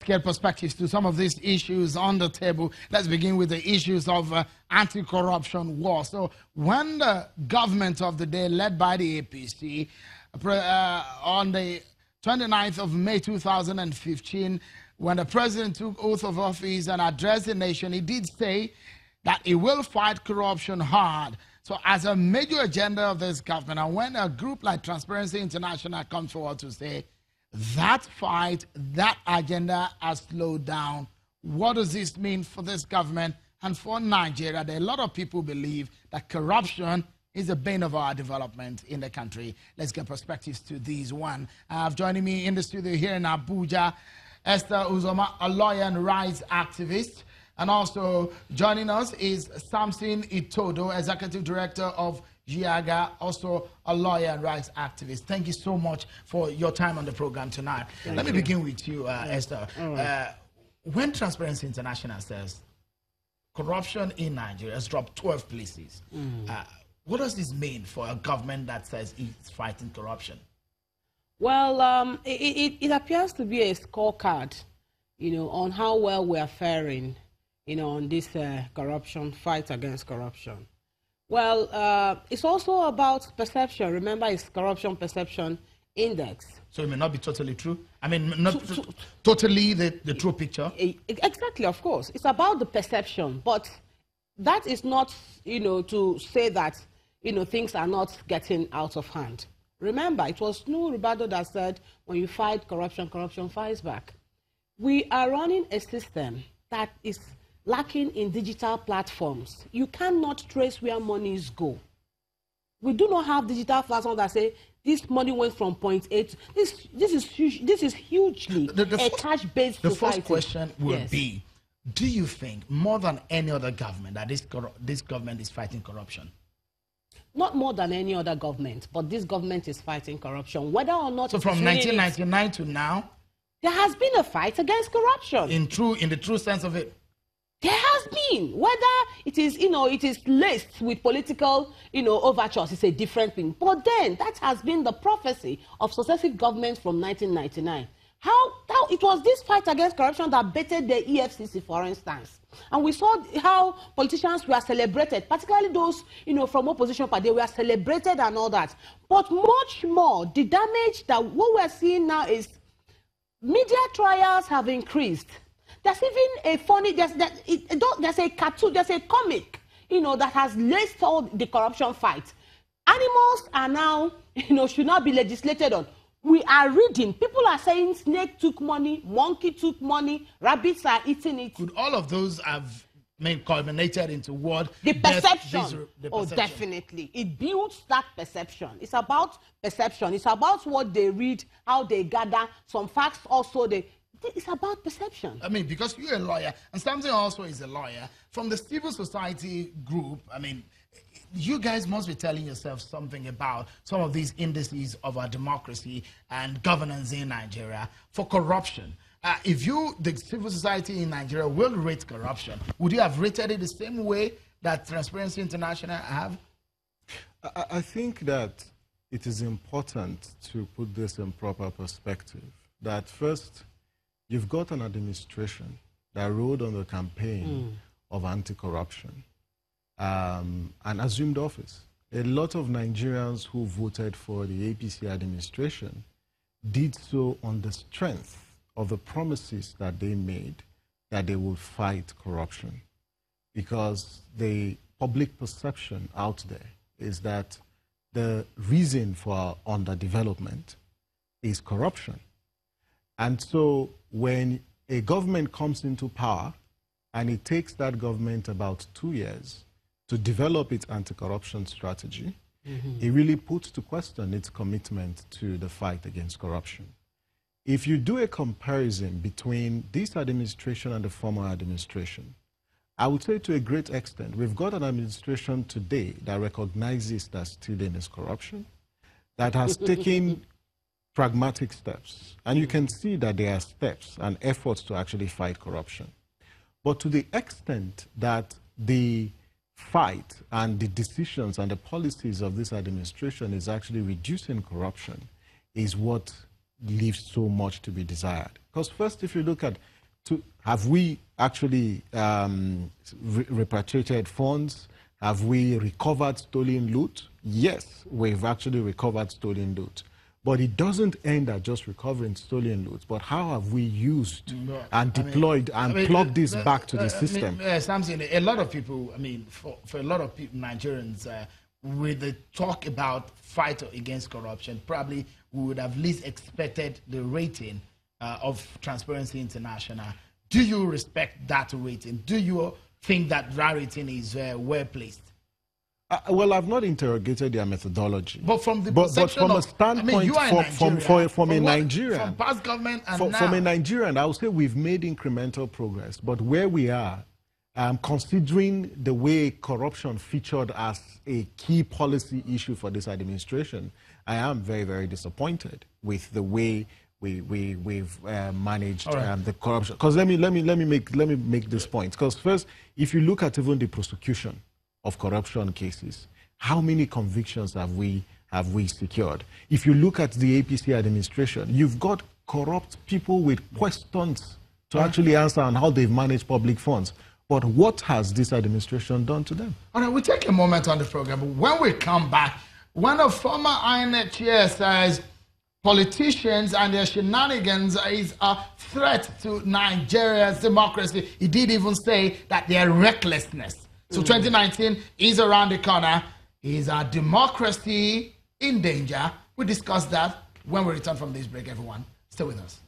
Get perspectives to some of these issues on the table. Let's begin with the issues of anti-corruption war. So when the government of the day, led by the APC, on the 29th of May 2015, when the president took oath of office and addressed the nation, he did say that he will fight corruption hard. So as a major agenda of this government, and when a group like Transparency International comes forward to say that fight, that agenda has slowed down, what does this mean for this government and for Nigeria? There are a lot of people believe that corruption is the bane of our development in the country. Let's get perspectives to these. One, joining me in the studio here in Abuja, Esther Uzoma, a lawyer and rights activist. And also joining us is Samson Itodo, Executive Director of Giaga, also a lawyer and rights activist. Thank you so much for your time on the program tonight. Let me begin with you, Esther. When Transparency International says corruption in Nigeria has dropped 12 places, what does this mean for a government that says it's fighting corruption? Well, it appears to be a scorecard, on how well we are faring, on this corruption, fight against corruption. Well, it's also about perception. Remember, it's corruption perception index. So it may not be totally true? I mean, not totally the true picture? Exactly, of course. It's about the perception. But that is not, to say that, things are not getting out of hand. Remember, it was Nuhu Ribadu that said, when you fight corruption, corruption fights back. We are running a system that is lacking in digital platforms. You cannot trace where monies go. We do not have digital platforms that say this money went from point A to this is huge. This is hugely a cash-based society. The first question will be: do you think more than any other government that this government is fighting corruption? Not more than any other government, but this government is fighting corruption, whether or not. So from 1999 to now, there has been a fight against corruption. In the true sense of it. There has been, whether it is, it is laced with political, overtures, it's a different thing. But then, that has been the prophecy of successive governments from 1999. How it was this fight against corruption that baited the EFCC, for instance. And we saw how politicians were celebrated, particularly those, from opposition party, they were celebrated and all that. But much more, the damage that what we're seeing now is media trials have increased. There's even a funny, there's a cartoon, there's a comic, that has laced all the corruption fight. Animals are now, should not be legislated on. We are reading, people are saying snake took money, monkey took money, rabbits are eating it. Could all of those have culminated into what? The perception. Oh, definitely. It builds that perception. It's about perception. It's about what they read, how they gather. Some facts also, it's about perception. I mean, because you're a lawyer, and Samson also is a lawyer, from the civil society group, I mean, you guys must be telling yourself something about some of these indices of our democracy and governance in Nigeria for corruption. If the civil society in Nigeria will rate corruption, would you have rated it the same way that Transparency International have? I think that it is important to put this in proper perspective. That first, you've got an administration that rode on the campaign of anti-corruption and assumed office. A lot of Nigerians who voted for the APC administration did so on the strength of the promises that they made that they would fight corruption. Because the public perception out there is that the reason for underdevelopment is corruption. And so when a government comes into power and it takes that government about 2 years to develop its anti-corruption strategy, it really puts to question its commitment to the fight against corruption. If you do a comparison between this administration and the former administration, I would say to a great extent, we've got an administration today that recognizes that stealing is corruption, that has taken pragmatic steps. And you can see that there are steps and efforts to actually fight corruption. But to the extent that the fight and the decisions and the policies of this administration is actually reducing corruption is what leaves so much to be desired. Because first, if you look at, have we actually repatriated funds? Have we recovered stolen loot? Yes, we've actually recovered stolen loot. But it doesn't end at just recovering stolen loot. But how have we used and deployed plugged this back to the system? Samson, a lot of people, for a lot of people, Nigerians, with the talk about fight against corruption, probably we would have least expected the rating of Transparency International. Do you respect that rating? Do you think that rating is well placed? Well, I've not interrogated their methodology. But from the but from a standpoint, from a Nigerian, from past government and now. From a Nigerian, I would say we've made incremental progress. But where we are, considering the way corruption featured as a key policy issue for this administration, I am very, very disappointed with the way we've managed the corruption. Because let me make this point. Because first, if you look at even the prosecution of corruption cases, how many convictions have we secured? If you look at the APC administration, you've got corrupt people with questions to actually answer on how they've managed public funds. But what has this administration done to them? All right, we'll take a moment on the program. When we come back, one of former INEC chair says politicians and their shenanigans is a threat to Nigeria's democracy. He did even say that their recklessness. So 2019 is around the corner. Is our democracy in danger? We'll discuss that when we return from this break, everyone. Stay with us.